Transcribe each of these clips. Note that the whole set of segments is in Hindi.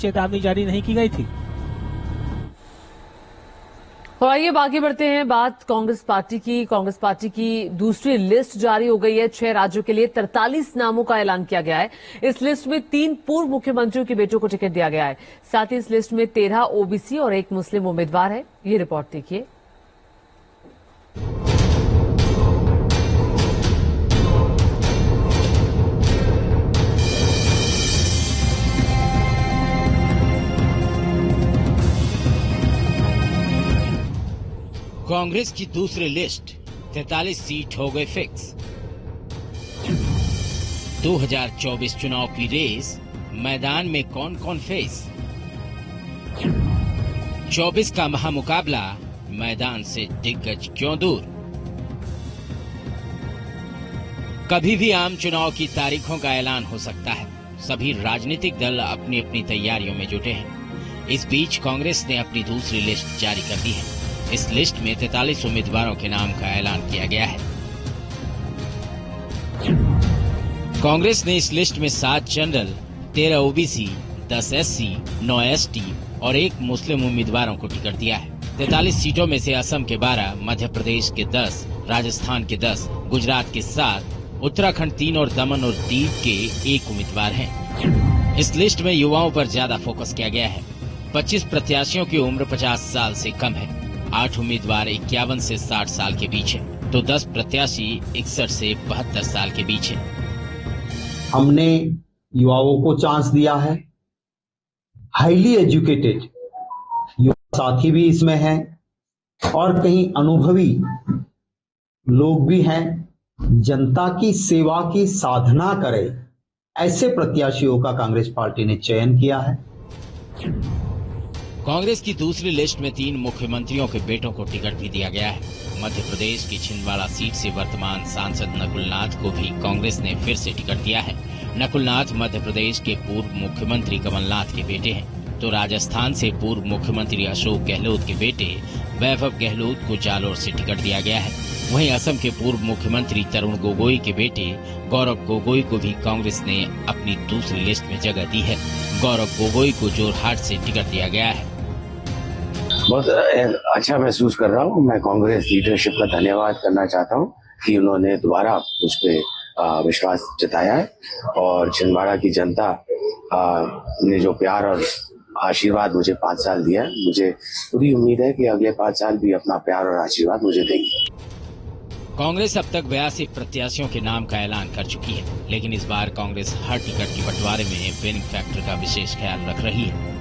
चेतावनी जारी नहीं की गई थी। और आइए आगे बढ़ते हैं। बात कांग्रेस पार्टी की दूसरी लिस्ट जारी हो गई है। 6 राज्यों के लिए 43 नामों का ऐलान किया गया है। इस लिस्ट में 3 पूर्व मुख्यमंत्रियों के बेटों को टिकट दिया गया है। साथ ही इस लिस्ट में 13 ओबीसी और 1 मुस्लिम उम्मीदवार है। ये रिपोर्ट देखिए। कांग्रेस की दूसरी लिस्ट 43 सीट हो गए फिक्स। 2024 चुनाव की रेस, मैदान में कौन कौन फेस। 24 का महामुकाबला, मैदान से दिग्गज क्यों दूर। कभी भी आम चुनाव की तारीखों का ऐलान हो सकता है। सभी राजनीतिक दल अपनी अपनी तैयारियों में जुटे हैं। इस बीच कांग्रेस ने अपनी दूसरी लिस्ट जारी कर दी है। इस लिस्ट में 43 उम्मीदवारों के नाम का ऐलान किया गया है। कांग्रेस ने इस लिस्ट में 7 जनरल, 13 ओबीसी, 10 एससी, 9 एसटी और 1 मुस्लिम उम्मीदवारों को टिकट दिया है। 43 सीटों में से असम के 12, मध्य प्रदेश के 10, राजस्थान के 10, गुजरात के 7, उत्तराखंड 3 और दमन और दीव के 1 उम्मीदवार हैं। इस लिस्ट में युवाओं पर ज्यादा फोकस किया गया है। 25 प्रत्याशियों की उम्र 50 साल से कम है। 8 उम्मीदवार 51 से 60 साल के बीच है, तो 10 प्रत्याशी 61 से 72 साल के बीच है। हमने युवाओं को चांस दिया है। हाईली एजुकेटेड युवा साथी भी इसमें हैं और कहीं अनुभवी लोग भी हैं। जनता की सेवा की साधना करे, ऐसे प्रत्याशियों का कांग्रेस पार्टी ने चयन किया है। कांग्रेस की दूसरी लिस्ट में 3 मुख्यमंत्रियों के बेटों को टिकट भी दिया गया है। मध्य प्रदेश की छिंदवाड़ा सीट से वर्तमान सांसद नकुल नाथ को भी कांग्रेस ने फिर से टिकट दिया है। नकुल नाथ मध्य प्रदेश के पूर्व मुख्यमंत्री कमलनाथ के बेटे हैं, तो राजस्थान से पूर्व मुख्यमंत्री अशोक गहलोत के बेटे वैभव गहलोत को जालोर से टिकट दिया गया है। वहीं असम के पूर्व मुख्यमंत्री तरुण गोगोई के बेटे गौरव गोगोई को भी कांग्रेस ने अपनी दूसरी लिस्ट में जगह दी है। गौरव गोगोई को जोरहाट से टिकट दिया गया है। बहुत अच्छा महसूस कर रहा हूँ। मैं कांग्रेस लीडरशिप का धन्यवाद करना चाहता हूँ कि उन्होंने दोबारा मुझ पे विश्वास जताया है और छिंदवाड़ा की जनता ने जो प्यार और आशीर्वाद मुझे 5 साल दिया है, मुझे पूरी उम्मीद है कि अगले 5 साल भी अपना प्यार और आशीर्वाद मुझे देगी। कांग्रेस अब तक 82 प्रत्याशियों के नाम का ऐलान कर चुकी है, लेकिन इस बार कांग्रेस हर टिकट के बंटवारे में विनिंग फैक्टर का विशेष ख्याल रख रही है।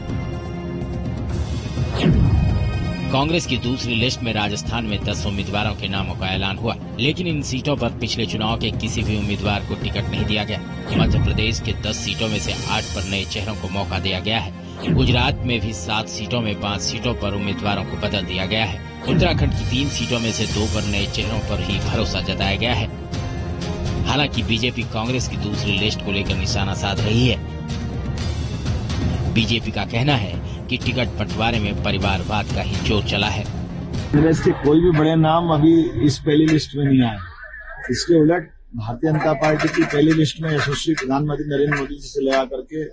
कांग्रेस की दूसरी लिस्ट में राजस्थान में 10 उम्मीदवारों के नामों का ऐलान हुआ, लेकिन इन सीटों पर पिछले चुनाव के किसी भी उम्मीदवार को टिकट नहीं दिया गया। मध्य प्रदेश के 10 सीटों में से 8 पर नए चेहरों को मौका दिया गया है। गुजरात में भी 7 सीटों में 5 सीटों पर उम्मीदवारों को बदल दिया गया है। उत्तराखंड की 3 सीटों में से 2 पर नए चेहरों पर ही भरोसा जताया गया है। हालांकि बीजेपी कांग्रेस की दूसरी लिस्ट को लेकर निशाना साध रही है। बीजेपी का कहना है कि टिकट बंटवारे में परिवारवाद का ही जोर चला है। कांग्रेस के कोई भी बड़े नाम अभी इस पहली लिस्ट में नहीं आए। इसके उलट भारतीय जनता पार्टी की पहली लिस्ट में यशस्वी प्रधानमंत्री नरेंद्र मोदी जी से लगा करके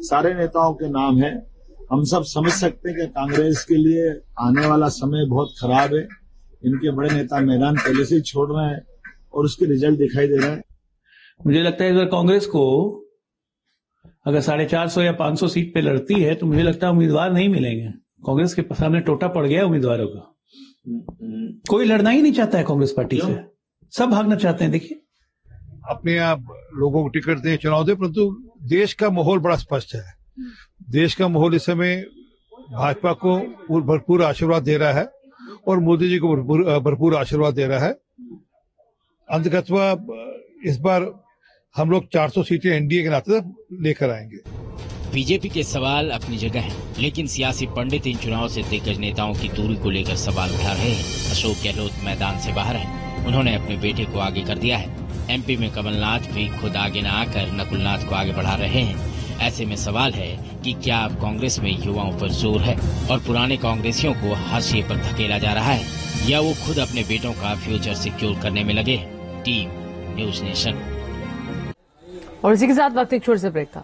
सारे नेताओं के नाम है। हम सब समझ सकते हैं कि कांग्रेस के लिए आने वाला समय बहुत खराब है। इनके बड़े नेता मैदान पहले से ही छोड़ रहे हैं और उसके रिजल्ट दिखाई दे रहा है। मुझे लगता है अगर कांग्रेस को अगर 450 या 500 सीट पे लड़ती है तो मुझे लगता है उम्मीदवार नहीं मिलेंगे। कांग्रेस के सामने टोटा पड़ गया है उम्मीदवारों का। कोई लड़ना ही नहीं चाहता है कांग्रेस पार्टी से, सब भागना चाहते हैं। देखिए, अपने आप लोगों को टिकट दें, चुनाव दें, परंतु देश का माहौल बड़ा स्पष्ट है। देश का माहौल इस समय भाजपा को भरपूर आशीर्वाद दे रहा है और मोदी जी को भरपूर आशीर्वाद दे रहा है। अंततः इस बार हम लोग 400 सीटें एनडीए के नाते लेकर आएंगे। बीजेपी के सवाल अपनी जगह हैं, लेकिन सियासी पंडित इन चुनाव से दिग्गज नेताओं की दूरी को लेकर सवाल उठा रहे हैं। अशोक गहलोत मैदान से बाहर हैं। उन्होंने अपने बेटे को आगे कर दिया है। एमपी में कमलनाथ भी खुद आगे न आकर नकुलनाथ को आगे बढ़ा रहे हैं। ऐसे में सवाल है कि क्या अब कांग्रेस में युवाओं पर जोर है और पुराने कांग्रेसियों को हाशिए पर धकेला जा रहा है, या वो खुद अपने बेटों का फ्यूचर सिक्योर करने में लगे हैं। Team news nation. और इसी के साथ वक्त एक छोटे से ब्रेक का।